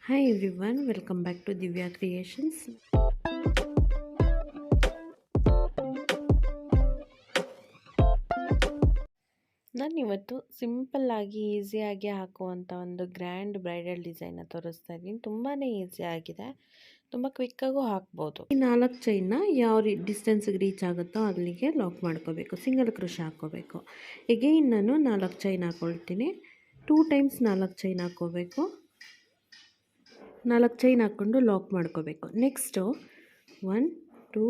Hi everyone, welcome back to Divya Creations. ನಾನಿವತ್ತು ಸಿಂಪಲ್ಲಾಗಿ ಈಸಿಯಾಗಿ ಹಾಕುವಂಥ ಒಂದು ಗ್ರ್ಯಾಂಡ್ ಬ್ರೈಡಲ್ ಡಿಸೈನ್ನ ತೋರಿಸ್ತಾ ಇದ್ದೀನಿ. ತುಂಬಾ ಈಸಿ ಆಗಿದೆ, ತುಂಬ ಕ್ವಿಕ್ಕಾಗೂ ಹಾಕ್ಬೋದು. ಈ 4 ಚೈನ್ನ ಯಾವ ಡಿಸ್ಟೆನ್ಸಿಗೆ ರೀಚ್ ಆಗುತ್ತೋ ಅಲ್ಲಿಗೆ ಲಾಕ್ ಮಾಡ್ಕೋಬೇಕು, ಸಿಂಗಲ್ ಕ್ರೋಶ್ ಹಾಕ್ಕೋಬೇಕು. ಎಗೈನ್ ನಾನು 4 ಚೈನ್ ಹಾಕ್ಕೊಳ್ತೀನಿ. 2 ಟೈಮ್ಸ್ 4 ಚೈನ್ ಹಾಕ್ಕೋಬೇಕು. 4 ಚೈನ್ ಹಾಕ್ಕೊಂಡು ಲಾಕ್ ಮಾಡ್ಕೋಬೇಕು. ನೆಕ್ಸ್ಟು 1 2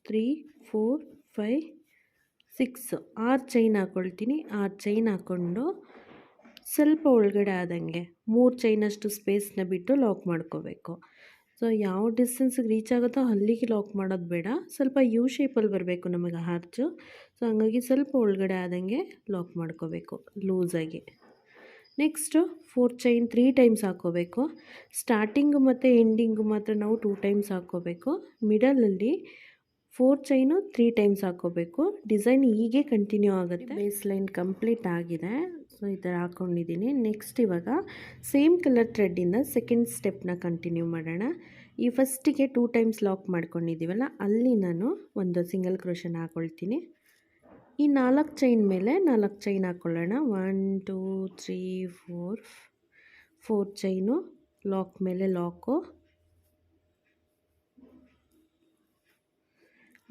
3 4 5 6 6 ಚೈನ್ ಹಾಕ್ಕೊಳ್ತೀನಿ. 6 ಚೈನ್ ಹಾಕ್ಕೊಂಡು ಸ್ವಲ್ಪ ಒಳಗಡೆ ಆದಂಗೆ 3 ಚೈನಷ್ಟು ಸ್ಪೇಸ್ನ ಬಿಟ್ಟು ಲಾಕ್ ಮಾಡ್ಕೋಬೇಕು. ಸೊ ಯಾವ ಡಿಸ್ಟೆನ್ಸಿಗೆ ರೀಚ್ ಆಗುತ್ತೋ ಅಲ್ಲಿಗೆ ಲಾಕ್ ಮಾಡೋದು ಬೇಡ, ಸ್ವಲ್ಪ ಯು ಶೇಪಲ್ಲಿ ಬರಬೇಕು ನಮಗೆ ಆರ್ಚು. ಸೊ ಹಂಗಾಗಿ ಸ್ವಲ್ಪ ಒಳಗಡೆ ಆದಂಗೆ ಲಾಕ್ ಮಾಡ್ಕೋಬೇಕು ಲೂಸಾಗಿ. ನೆಕ್ಸ್ಟು 4 ಚೈನ್ 3 ಟೈಮ್ಸ್ ಹಾಕ್ಕೋಬೇಕು. ಸ್ಟಾರ್ಟಿಂಗು ಮತ್ತು ಎಂಡಿಂಗು ಮಾತ್ರ ನಾವು 2 ಟೈಮ್ಸ್ ಹಾಕ್ಕೋಬೇಕು. ಮಿಡಲಲ್ಲಿ 4 ಚೈನು 3 ಟೈಮ್ಸ್ ಹಾಕ್ಕೋಬೇಕು. ಡಿಸೈನ್ ಹೀಗೆ ಕಂಟಿನ್ಯೂ ಆಗುತ್ತೆ. ಬೇಸ್ ಲೈನ್ ಕಂಪ್ಲೀಟ್ ಆಗಿದೆ. ಸೊ ಈ ಥರ ಹಾಕ್ಕೊಂಡಿದ್ದೀನಿ. ನೆಕ್ಸ್ಟ್ ಇವಾಗ ಸೇಮ್ ಕಲರ್ ಥ್ರೆಡ್ಡಿಂದ ಸೆಕೆಂಡ್ ಸ್ಟೆಪ್ನ ಕಂಟಿನ್ಯೂ ಮಾಡೋಣ. ಈ ಫಸ್ಟಿಗೆ 2 ಟೈಮ್ಸ್ ಲಾಕ್ ಮಾಡ್ಕೊಂಡಿದ್ದೀವಲ್ಲ, ಅಲ್ಲಿ ನಾನು ಒಂದು ಸಿಂಗಲ್ ಕ್ರೋಶನ ಹಾಕ್ಕೊಳ್ತೀನಿ. ಈ 4 ಚೈನ್ ಮೇಲೆ 4 ಚೈನ್ ಹಾಕ್ಕೊಳ್ಳೋಣ. 1 2 3 4 4 ಚೈನು, ಲಾಕ್ ಮೇಲೆ ಲಾಕು.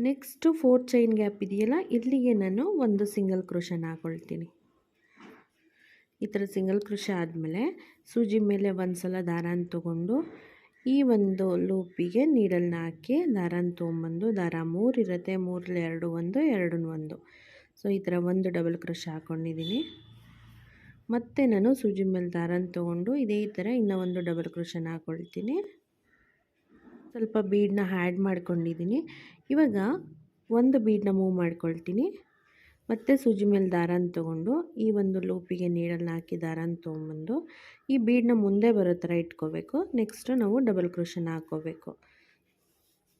ನೆಕ್ಸ್ಟು 4 ಚೈನ್ ಗ್ಯಾಪ್ ಇದೆಯಲ್ಲ, ಇಲ್ಲಿಗೆ ನಾನು ಒಂದು ಸಿಂಗಲ್ ಕ್ರೋಶನ ಹಾಕ್ಕೊಳ್ತೀನಿ. ಈ ಥರ ಸಿಂಗಲ್ ಕ್ರೋಶ ಆದಮೇಲೆ ಸೂಜಿ ಮೇಲೆ ಒಂದು ಸಲ ದಾರನ ತೊಗೊಂಡು ಈ ಒಂದು ಲೂಪಿಗೆ ನೀಡಲ್ನ ಹಾಕಿ ದಾರನ ತೊಗೊಂಬಂದು, ದಾರ 3 ಇರುತ್ತೆ, 3ರಲ್ಲಿ 2 1 2 1. ಸೊ ಈ ಥರ ಒಂದು ಡಬಲ್ ಕ್ರೋಶ ಹಾಕ್ಕೊಂಡಿದ್ದೀನಿ. ಮತ್ತು ನಾನು ಸೂಜಿ ಮೇಲೆ ದಾರನ ತೊಗೊಂಡು ಇದೇ ಥರ ಇನ್ನೂ ಒಂದು ಡಬಲ್ ಕ್ರೋಶನ ಹಾಕ್ಕೊಳ್ತೀನಿ. ಸ್ವಲ್ಪ ಬೀಡನ್ನ ಆ್ಯಡ್ ಮಾಡ್ಕೊಂಡಿದ್ದೀನಿ. ಇವಾಗ ಒಂದು ಬೀಡನ್ನ ಮೂವ್ ಮಾಡ್ಕೊಳ್ತೀನಿ. ಮತ್ತು ಸೂಜಿ ಮೇಲೆ ದಾರನ ತೊಗೊಂಡು ಈ ಒಂದು ಲೂಪಿಗೆ ನೀಡಲ್ನ ಹಾಕಿ ದಾರನ ತೊಗೊಂಬಂದು ಈ ಬೀಡನ್ನ ಮುಂದೆ ಬರೋ ಥರ ಇಟ್ಕೋಬೇಕು. ನೆಕ್ಸ್ಟು ನಾವು ಡಬಲ್ ಕ್ರೋಶನ ಹಾಕ್ಕೋಬೇಕು.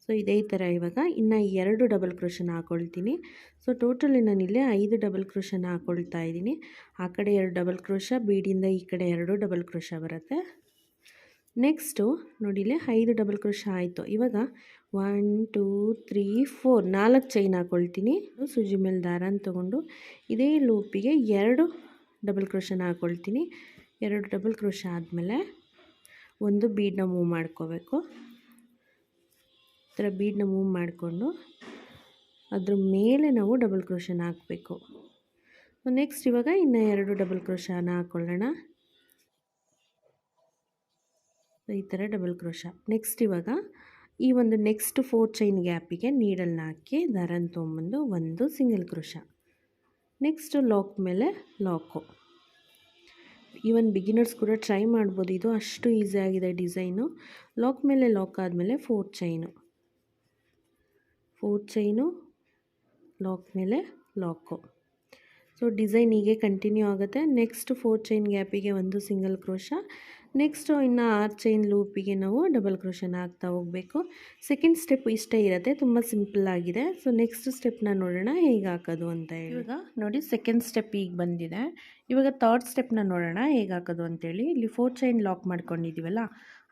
ಸೊ ಇದೇ ಥರ ಇವಾಗ ಇನ್ನು 2 ಡಬಲ್ ಕ್ರೋಶನ ಹಾಕ್ಕೊಳ್ತೀನಿ. ಸೊ ಟೋಟಲಿ ನಾನಿಲ್ಲೇ 5 ಡಬಲ್ ಕ್ರೋಶನ ಹಾಕ್ಕೊಳ್ತಾ ಇದ್ದೀನಿ. ಆ ಕಡೆ 2 ಡಬಲ್ ಕ್ರೋಶ, ಬೀಡಿಂದ ಈ ಕಡೆ 2 ಡಬಲ್ ಕ್ರೋಶ ಬರುತ್ತೆ. ನೆಕ್ಸ್ಟು ನೋಡಿಲೆ 5 ಡಬಲ್ ಕ್ರೋಶ ಆಯಿತು. ಇವಾಗ 1 2 3 4 4 ಚೈನ್ ಹಾಕ್ಕೊಳ್ತೀನಿ. ಸೂಜಿ ಮೇಲೆ ದಾರನ ತೊಗೊಂಡು ಇದೇ ಲೂಪಿಗೆ 2 ಡಬಲ್ ಕ್ರೋಶನ ಹಾಕ್ಕೊಳ್ತೀನಿ. 2 ಡಬಲ್ ಕ್ರೋಶ ಆದಮೇಲೆ ಒಂದು ಬೀಡನ್ನ ಮೂವ್ ಮಾಡ್ಕೋಬೇಕು. ಈ ಥರ ಬೀಡನ್ನ ಮೂವ್ ಮಾಡಿಕೊಂಡು ಅದ್ರ ಮೇಲೆ ನಾವು ಡಬಲ್ ಕ್ರೋಶನ ಹಾಕಬೇಕು. ನೆಕ್ಸ್ಟ್ ಇವಾಗ ಇನ್ನು 2 ಡಬಲ್ ಕ್ರೋಶನ ಹಾಕ್ಕೊಳ್ಳೋಣ. ಈ ಥರ ಡಬಲ್ ಕ್ರೋಶ. ನೆಕ್ಸ್ಟ್ ಇವಾಗ ಈ ಒಂದು ನೆಕ್ಸ್ಟ್ 4 ಚೈನ್ ಗ್ಯಾಪಿಗೆ ನೀಡಲ್ನ ಹಾಕಿ ದಾರನ ತೊಗೊಂಬಂದು ಒಂದು ಸಿಂಗಲ್ ಕ್ರೋಶ. ನೆಕ್ಸ್ಟು ಲಾಕ್ ಮೇಲೆ ಲಾಕು. ಈವನ್ ಬಿಗಿನರ್ಸ್ ಕೂಡ ಟ್ರೈ ಮಾಡ್ಬೋದು, ಇದು ಅಷ್ಟು ಈಸಿಯಾಗಿದೆ ಡಿಸೈನು. ಲಾಕ್ ಮೇಲೆ ಲಾಕ್ ಆದಮೇಲೆ 4 ಚೈನು, 4 ಚೈನು, ಲಾಕ್ ಮೇಲೆ ಲಾಕು. ಸೊ ಡಿಸೈನ್ ಹೀಗೆ ಕಂಟಿನ್ಯೂ ಆಗುತ್ತೆ. ನೆಕ್ಸ್ಟ್ 4 ಚೈನ್ ಗ್ಯಾಪಿಗೆ ಒಂದು ಸಿಂಗಲ್ ಕ್ರೋಶ. ನೆಕ್ಸ್ಟು ಇನ್ನು 6 ಚೈನ್ ಲೂಪಿಗೆ ನಾವು ಡಬಲ್ ಕ್ರೋಶನ ಹಾಕ್ತಾ ಹೋಗಬೇಕು. ಸೆಕೆಂಡ್ ಸ್ಟೆಪ್ ಇಷ್ಟೇ ಇರುತ್ತೆ, ತುಂಬ ಸಿಂಪಲ್ಲಾಗಿದೆ. ಸೊ ನೆಕ್ಸ್ಟ್ ಸ್ಟೆಪ್ನ ನೋಡೋಣ ಹೇಗೆ ಹಾಕೋದು ಅಂತ ಹೇಳಿ. ಇವಾಗ ನೋಡಿ ಸೆಕೆಂಡ್ ಸ್ಟೆಪ್ ಈಗ ಬಂದಿದೆ. ಇವಾಗ ಥರ್ಡ್ ಸ್ಟೆಪ್ನ ನೋಡೋಣ ಹೇಗೆ ಹಾಕೋದು ಅಂತೇಳಿ. ಇಲ್ಲಿ 4 ಚೈನ್ ಲಾಕ್ ಮಾಡ್ಕೊಂಡಿದ್ದೀವಲ್ಲ,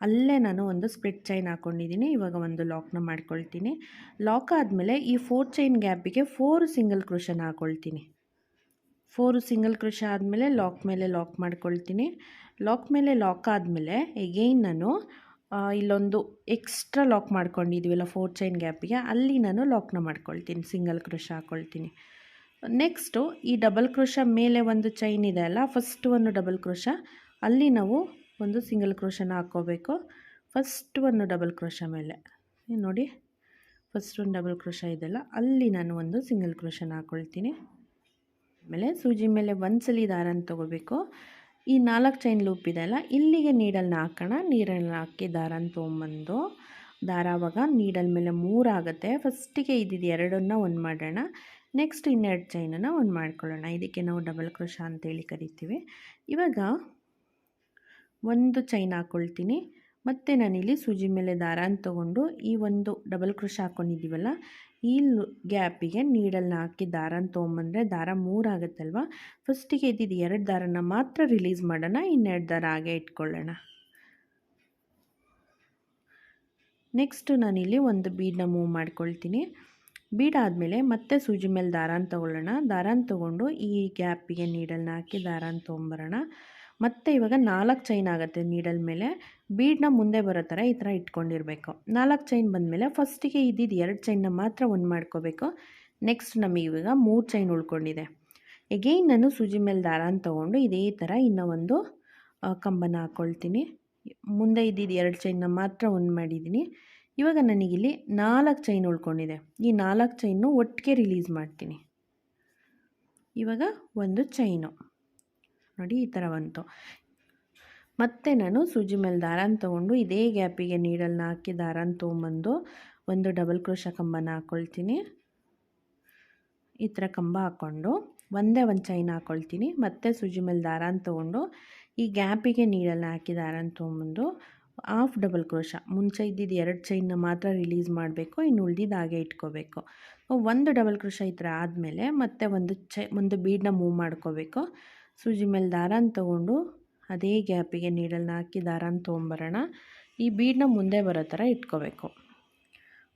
ಅಲ್ಲೇ ನಾನು ಒಂದು ಸ್ಪ್ಲಿಟ್ ಚೈನ್ ಹಾಕ್ಕೊಂಡಿದ್ದೀನಿ. ಇವಾಗ ಒಂದು ಲಾಕ್ನ ಮಾಡ್ಕೊಳ್ತೀನಿ. ಲಾಕ್ ಆದಮೇಲೆ ಈ 4 ಚೈನ್ ಗ್ಯಾಪಿಗೆ 4 ಸಿಂಗಲ್ ಕ್ರೋಶನ ಹಾಕ್ಕೊಳ್ತೀನಿ. 4 ಸಿಂಗಲ್ ಕ್ರೋಶ ಆದಮೇಲೆ ಲಾಕ್ ಮೇಲೆ ಲಾಕ್ ಮಾಡ್ಕೊಳ್ತೀನಿ. ಲಾಕ್ ಮೇಲೆ ಲಾಕ್ ಆದಮೇಲೆ ಎಗೈನ್ ನಾನು ಇಲ್ಲೊಂದು ಎಕ್ಸ್ಟ್ರಾ ಲಾಕ್ ಮಾಡ್ಕೊಂಡಿದ್ದೀವಲ್ಲ 4 ಚೈನ್ ಗ್ಯಾಪಿಗೆ, ಅಲ್ಲಿ ನಾನು ಲಾಕ್ನ ಮಾಡ್ಕೊಳ್ತೀನಿ, ಸಿಂಗಲ್ ಕ್ರೋಶ ಹಾಕ್ಕೊಳ್ತೀನಿ. ನೆಕ್ಸ್ಟು ಈ ಡಬಲ್ ಕ್ರೋಶ ಮೇಲೆ ಒಂದು ಚೈನ್ ಇದೆ ಅಲ್ಲ, ಫಸ್ಟ್ ಒಂದು ಡಬಲ್ ಕ್ರೋಶ, ಅಲ್ಲಿ ನಾವು ಒಂದು ಸಿಂಗಲ್ ಕ್ರೋಶನ ಹಾಕ್ಕೋಬೇಕು. ಫಸ್ಟ್ ಒಂದು ಡಬಲ್ ಕ್ರೋಶ ಮೇಲೆ ನೋಡಿ, ಫಸ್ಟ್ ಒಂದು ಡಬಲ್ ಕ್ರೋಶ ಇದೆಲ್ಲ, ಅಲ್ಲಿ ನಾನು ಒಂದು ಸಿಂಗಲ್ ಕ್ರೋಶನ ಹಾಕ್ಕೊಳ್ತೀನಿ. ಆಮೇಲೆ ಸೂಜಿ ಮೇಲೆ ಒಂದ್ಸಲಿ ದಾರನ ತೊಗೋಬೇಕು. ಈ 4 ಚೈನ್ ಲೂಪ್ ಇದೆ ಅಲ್ಲ, ಇಲ್ಲಿಗೆ ನೀಡಲ್ನ ಹಾಕೋಣ. ನೀಡಲ್ನ ಹಾಕಿ ದಾರನ ತೊಗೊಂಬಂದು ದಾರ ಆವಾಗ ನೀಡಲ್ ಮೇಲೆ 3 ಆಗುತ್ತೆ. ಫಸ್ಟಿಗೆ ಇದ್ದಿದ್ದು 2ನ್ನ ಒಂದು ಮಾಡೋಣ. ನೆಕ್ಸ್ಟ್ ಇನ್ನೆರಡು ಚೈನನ್ನು ಒಂದು ಮಾಡ್ಕೊಳ್ಳೋಣ. ಇದಕ್ಕೆ ನಾವು ಡಬಲ್ ಕ್ರೋಶ ಅಂತೇಳಿ ಕರಿತೀವಿ. ಇವಾಗ ಒಂದು ಚೈನ್ ಹಾಕ್ಕೊಳ್ತೀನಿ. ಮತ್ತು ನಾನಿಲ್ಲಿ ಸೂಜಿ ಮೇಲೆ ದಾರನ ತೊಗೊಂಡು ಈ ಒಂದು ಡಬಲ್ ಕ್ರೋಶ ಹಾಕ್ಕೊಂಡಿದ್ದೀವಲ್ಲ, ಈ ಗ್ಯಾಪಿಗೆ ನೀಡಲ್ನ ಹಾಕಿ ದಾರನ ತೊಗೊಂಬಂದರೆ ದಾರ 3 ಆಗುತ್ತಲ್ವ. ಫಸ್ಟಿಗೆ ಇದ್ದಿದ್ದು 2 ದಾರನ ಮಾತ್ರ ರಿಲೀಸ್ ಮಾಡೋಣ, ಇನ್ನೆರಡು ದಾರ ಹಾಗೆ ಇಟ್ಕೊಳ್ಳೋಣ. ನೆಕ್ಸ್ಟು ನಾನಿಲ್ಲಿ ಒಂದು ಬೀಡನ್ನ ಮೂವ್ ಮಾಡ್ಕೊಳ್ತೀನಿ. ಬೀಡ್ ಆದಮೇಲೆ ಮತ್ತೆ ಸೂಜಿ ಮೇಲೆ ದಾರಾನ ತೊಗೊಳ್ಳೋಣ. ದಾರಾನ ತೊಗೊಂಡು ಈ ಗ್ಯಾಪಿಗೆ ನೀಡಲ್ನ ಹಾಕಿ ದಾರಾನ ತೊಗೊಂಬರೋಣ. ಮತ್ತು ಇವಾಗ 4 ಚೈನ್ ಆಗುತ್ತೆ ನೀಡಲ್ ಮೇಲೆ. ಬೀಡನ್ನ ಮುಂದೆ ಬರೋ ಥರ ಈ ಥರ ಇಟ್ಕೊಂಡಿರಬೇಕು. 4 ಚೈನ್ ಬಂದಮೇಲೆ ಫಸ್ಟಿಗೆ ಇದ್ದಿದ್ದು 2 ಚೈನ್ನ ಮಾತ್ರ ಒಂದು ಮಾಡ್ಕೋಬೇಕು. ನೆಕ್ಸ್ಟ್ ನಮಗೆ ಇವಾಗ 3 ಚೈನ್ ಉಳ್ಕೊಂಡಿದೆ. ಎಗೈನ್ ನಾನು ಸೂಜಿ ಮೇಲೆ ದಾರಾನ ತೊಗೊಂಡು ಇದೇ ಥರ ಇನ್ನೂ ಒಂದು ಕಂಬನ ಹಾಕ್ಕೊಳ್ತೀನಿ. ಮುಂದೆ ಇದ್ದಿದ್ದು 2 ಚೈನ್ನ ಮಾತ್ರ ಒಂದು ಮಾಡಿದ್ದೀನಿ. ಇವಾಗ ನನಗಿಲ್ಲಿ 4 ಚೈನ್ ಉಳ್ಕೊಂಡಿದೆ. ಈ 4 ಚೈನು ಒಟ್ಟಿಗೆ ರಿಲೀಸ್ ಮಾಡ್ತೀನಿ. ಇವಾಗ ಒಂದು ಚೈನು ನೋಡಿ ಈ ಥರ ಬಂತು. ಮತ್ತೆ ನಾನು ಸೂಜಿ ಮೇಲೆ ದಾರಾನ ತೊಗೊಂಡು ಇದೇ ಗ್ಯಾಪಿಗೆ ನೀಡಲ್ನ ಹಾಕಿ ದಾರಾನ ತೊಗೊಂಬಂದು ಒಂದು ಡಬಲ್ ಕ್ರೋಶ ಕಂಬನ ಹಾಕ್ಕೊಳ್ತೀನಿ. ಈ ಥರ ಕಂಬ ಹಾಕ್ಕೊಂಡು ಒಂದೇ ಒಂದು ಚೈನ್ ಹಾಕ್ಕೊಳ್ತೀನಿ. ಮತ್ತೆ ಸೂಜಿ ಮೇಲೆ ದಾರಾನ ತೊಗೊಂಡು ಈ ಗ್ಯಾಪಿಗೆ ನೀಡಲ್ನ ಹಾಕಿ ದಾರಾನ ತೊಗೊಂಬಂದು ಹಾಫ್ ಡಬಲ್ ಕ್ರೋಶ, ಮುಂಚೆ ಇದ್ದಿದ್ದು 2 ಚೈನ್ನ ಮಾತ್ರ ರಿಲೀಸ್ ಮಾಡಬೇಕು, ಇನ್ನು ಉಳಿದಿದ್ದು ಹಾಗೆ ಇಟ್ಕೋಬೇಕು. ಒಂದು ಡಬಲ್ ಕ್ರೋಶ ಈ ಥರ ಆದಮೇಲೆ ಮತ್ತೆ ಒಂದು ಬೀಡನ್ನ ಮೂವ್ ಮಾಡ್ಕೋಬೇಕು. ಸೂಜಿ ಮೇಲೆ ದಾರಾನ ತೊಗೊಂಡು ಅದೇ ಗ್ಯಾಪಿಗೆ ನೀಡಲ್ನ ಹಾಕಿ ದಾರಾನ ತೊಗೊಂಬರೋಣ. ಈ ಬೀಡನ್ನ ಮುಂದೆ ಬರೋ ಥರ ಇಟ್ಕೋಬೇಕು.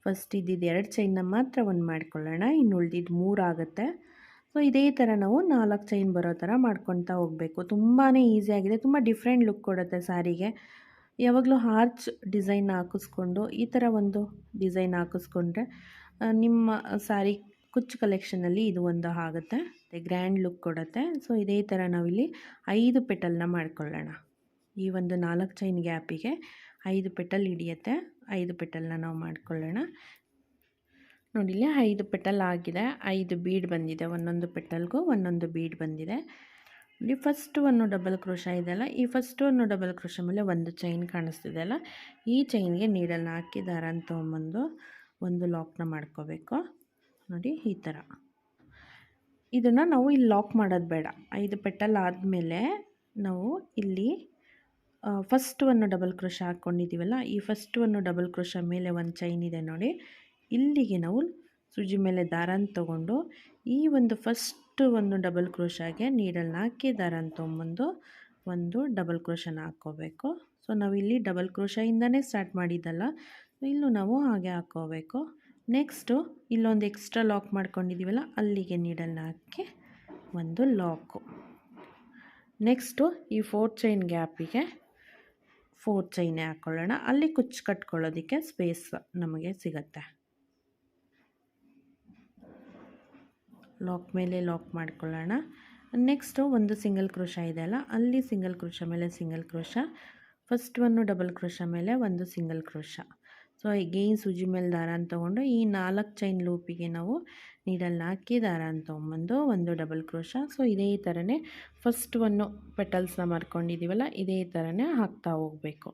ಫಸ್ಟ್ ಇದ್ದಿದ್ದು 2 ಚೈನ್ನ ಮಾತ್ರ ಒಂದು ಮಾಡ್ಕೊಳ್ಳೋಣ, ಇನ್ನು ಉಳಿದಿದ್ದು 3 ಆಗುತ್ತೆ. ಸೊ ಇದೇ ಥರ ನಾವು 4 ಚೈನ್ ಬರೋ ಥರ ಮಾಡ್ಕೊತಾ ಹೋಗಬೇಕು. ತುಂಬಾ ಈಸಿಯಾಗಿದೆ, ತುಂಬ ಡಿಫ್ರೆಂಟ್ ಲುಕ್ ಕೊಡುತ್ತೆ ಸ್ಯಾರಿಗೆ. ಯಾವಾಗಲೂ ಆರ್ಚ್ ಡಿಸೈನ್ ಹಾಕಿಸ್ಕೊಂಡು ಈ ಥರ ಒಂದು ಡಿಸೈನ್ ಹಾಕಿಸ್ಕೊಂಡ್ರೆ ನಿಮ್ಮ ಸ್ಯಾರಿ ಕುಚ್ಚು ಕಲೆಕ್ಷನಲ್ಲಿ ಇದು ಒಂದು ಆಗುತ್ತೆ, ಗ್ರ್ಯಾಂಡ್ ಲುಕ್ ಕೊಡುತ್ತೆ. ಸೊ ಇದೇ ಥರ ನಾವಿಲ್ಲಿ 5 ಪೆಟಲ್ನ ಮಾಡ್ಕೊಳ್ಳೋಣ. ಈ ಒಂದು 4 ಚೈನ್ ಗ್ಯಾಪಿಗೆ 5 ಪೆಟಲ್ ಹಿಡಿಯುತ್ತೆ. 5 ಪೆಟಲ್ನ ನಾವು ಮಾಡ್ಕೊಳ್ಳೋಣ. ನೋಡಿ ಇಲ್ಲಿ 5 ಪೆಟಲ್ ಆಗಿದೆ. 5 ಬೀಡ್ ಬಂದಿದೆ, ಒಂದೊಂದು ಪೆಟಲ್ಗೂ ಒಂದೊಂದು ಬೀಡ್ ಬಂದಿದೆ. ನೋಡಿ ಫಸ್ಟ್ ಒಂದು ಡಬಲ್ ಕ್ರೋಶ ಇದೆಯಲ್ಲ, ಈ ಫಸ್ಟ್ ಒಂದು ಡಬಲ್ ಕ್ರೋಶ ಮೇಲೆ ಒಂದು ಚೈನ್ ಕಾಣಿಸ್ತಿದೆಯಲ್ಲ, ಈ ಚೈನ್ಗೆ ನೀಡಲ್ನ ಹಾಕಿ ದಾರಾನ ತೊಗೊಂಬಂದು ಒಂದು ಲಾಕ್ನ ಮಾಡ್ಕೋಬೇಕು. ನೋಡಿ ಈ ಥರ. ಇದನ್ನು ನಾವು ಇಲ್ಲಿ ಲಾಕ್ ಮಾಡೋದು ಬೇಡ. 5 ಪೆಟಲ್ ಆದಮೇಲೆ ನಾವು ಇಲ್ಲಿ ಫಸ್ಟ್ ಒಂದು ಡಬಲ್ ಕ್ರೋಶ ಹಾಕ್ಕೊಂಡಿದ್ದೀವಲ್ಲ, ಈ ಫಸ್ಟ್ ಒಂದು ಡಬಲ್ ಕ್ರೋಶ ಮೇಲೆ ಒಂದು ಚೈನ್ ಇದೆ ನೋಡಿ, ಇಲ್ಲಿಗೆ ನಾವು ಸೂಜಿ ಮೇಲೆ ದಾರಾನ ತೊಗೊಂಡು ಈ ಒಂದು ಫಸ್ಟ್ ಒಂದು ಡಬಲ್ ಕ್ರೋಶಾಗೆ ನೀಡಲ್ನ ಹಾಕಿ ದಾರಾನ ತೊಗೊಂಬಂದು ಒಂದು ಡಬಲ್ ಕ್ರೋಶನ ಹಾಕ್ಕೋಬೇಕು. ಸೊ ನಾವಿಲ್ಲಿ ಡಬಲ್ ಕ್ರೋಶಯಿಂದನೇ ಸ್ಟಾರ್ಟ್ ಮಾಡಿದ್ದಲ್ಲ, ಇಲ್ಲೂ ನಾವು ಹಾಗೆ ಹಾಕ್ಕೋಬೇಕು. ನೆಕ್ಸ್ಟು ಇಲ್ಲೊಂದು ಎಕ್ಸ್ಟ್ರಾ ಲಾಕ್ ಮಾಡ್ಕೊಂಡಿದ್ದೀವಲ್ಲ, ಅಲ್ಲಿಗೆ ನೀಡಲ್ನ ಹಾಕಿ ಒಂದು ಲಾಕು. ನೆಕ್ಸ್ಟು ಈ 4 ಚೈನ್ ಗ್ಯಾಪಿಗೆ 4 ಚೈನೇ ಹಾಕ್ಕೊಳ್ಳೋಣ. ಅಲ್ಲಿ ಕುಚ್ಚು ಕಟ್ಕೊಳ್ಳೋದಕ್ಕೆ ಸ್ಪೇಸ್ ನಮಗೆ ಸಿಗತ್ತೆ. ಲಾಕ್ ಮೇಲೆ ಲಾಕ್ ಮಾಡ್ಕೊಳ್ಳೋಣ. ನೆಕ್ಸ್ಟು ಒಂದು ಸಿಂಗಲ್ ಕ್ರೋಶ ಇದೆಯಲ್ಲ, ಅಲ್ಲಿ ಸಿಂಗಲ್ ಕ್ರೋಶ ಮೇಲೆ ಸಿಂಗಲ್ ಕ್ರೋಶ, ಫಸ್ಟ್ ಒಂದು ಡಬಲ್ ಕ್ರೋಶ ಮೇಲೆ ಒಂದು ಸಿಂಗಲ್ ಕ್ರೋಶ. ಸೊ ಎಗೈನ್ ಸೂಜಿ ಮೇಲೆ ದಾರಾನ ತೊಗೊಂಡು ಈ 4 ಚೈನ್ ಲೂಪಿಗೆ ನಾವು ನೀಡಲ್ನ ಹಾಕಿ ದಾರಾನ ತೊಗೊಂಬಂದು ಒಂದು ಡಬಲ್ ಕ್ರೋಶ. ಸೊ ಇದೇ ಥರನೇ ಫಸ್ಟ್ ಒಂದು ಪೆಟಲ್ಸ್ನ ಮಾಡ್ಕೊಂಡಿದ್ದೀವಲ್ಲ, ಇದೇ ಥರನೇ ಹಾಕ್ತಾ ಹೋಗಬೇಕು.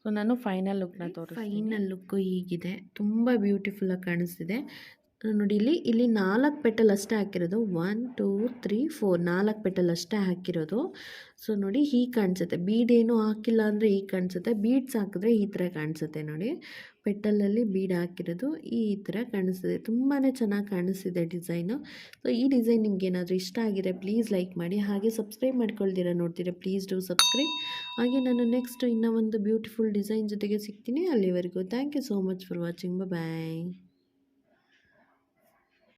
ಸೊ ನಾನು ಫೈನಲ್ ಲುಕ್ನ ತೋರಿಸ್ತೀನಿ. ಫೈನಲ್ ಲುಕ್ಕು ಹೀಗಿದೆ, ತುಂಬ ಬ್ಯೂಟಿಫುಲ್ಲಾಗಿ ಕಾಣಿಸ್ತಿದೆ. ನೋಡಿ ಇಲ್ಲಿ 4 ಪೆಟಲ್ ಅಷ್ಟೇ ಹಾಕಿರೋದು. 1 2 3 4 4 ಪೆಟಲ್ ಅಷ್ಟೇ ಹಾಕಿರೋದು. ಸೊ ನೋಡಿ ಹೀಗೆ ಕಾಣಿಸುತ್ತೆ. ಬೀಡ್ ಏನೂ ಹಾಕಿಲ್ಲ ಅಂದರೆ ಹೀಗೆ ಕಾಣಿಸುತ್ತೆ, ಬೀಡ್ಸ್ ಹಾಕಿದ್ರೆ ಈ ಥರ ಕಾಣಿಸುತ್ತೆ. ನೋಡಿ ಪೆಟಲಲ್ಲಿ ಬೀಡ್ ಹಾಕಿರೋದು ಈ ಥರ ಕಾಣಿಸ್ತಿದೆ, ತುಂಬಾ ಚೆನ್ನಾಗಿ ಕಾಣಿಸ್ತಿದೆ ಡಿಸೈನು. ಸೊ ಈ ಡಿಸೈನ್ ನಿಮ್ಗೆ ಏನಾದರೂ ಇಷ್ಟ ಆಗಿದೆ ಪ್ಲೀಸ್ ಲೈಕ್ ಮಾಡಿ, ಹಾಗೆ ಸಬ್ಸ್ಕ್ರೈಬ್ ಮಾಡ್ಕೊಳ್ತೀರಾ ನೋಡ್ತೀರಾ ಪ್ಲೀಸ್ ಡೂ ಸಬ್ಸ್ಕ್ರೈಬ್. ಹಾಗೆ ನಾನು ನೆಕ್ಸ್ಟ್ ಇನ್ನೂ ಒಂದು ಬ್ಯೂಟಿಫುಲ್ ಡಿಸೈನ್ ಜೊತೆಗೆ ಸಿಗ್ತೀನಿ. ಅಲ್ಲಿವರೆಗೂ thank you so much for watching. Bye.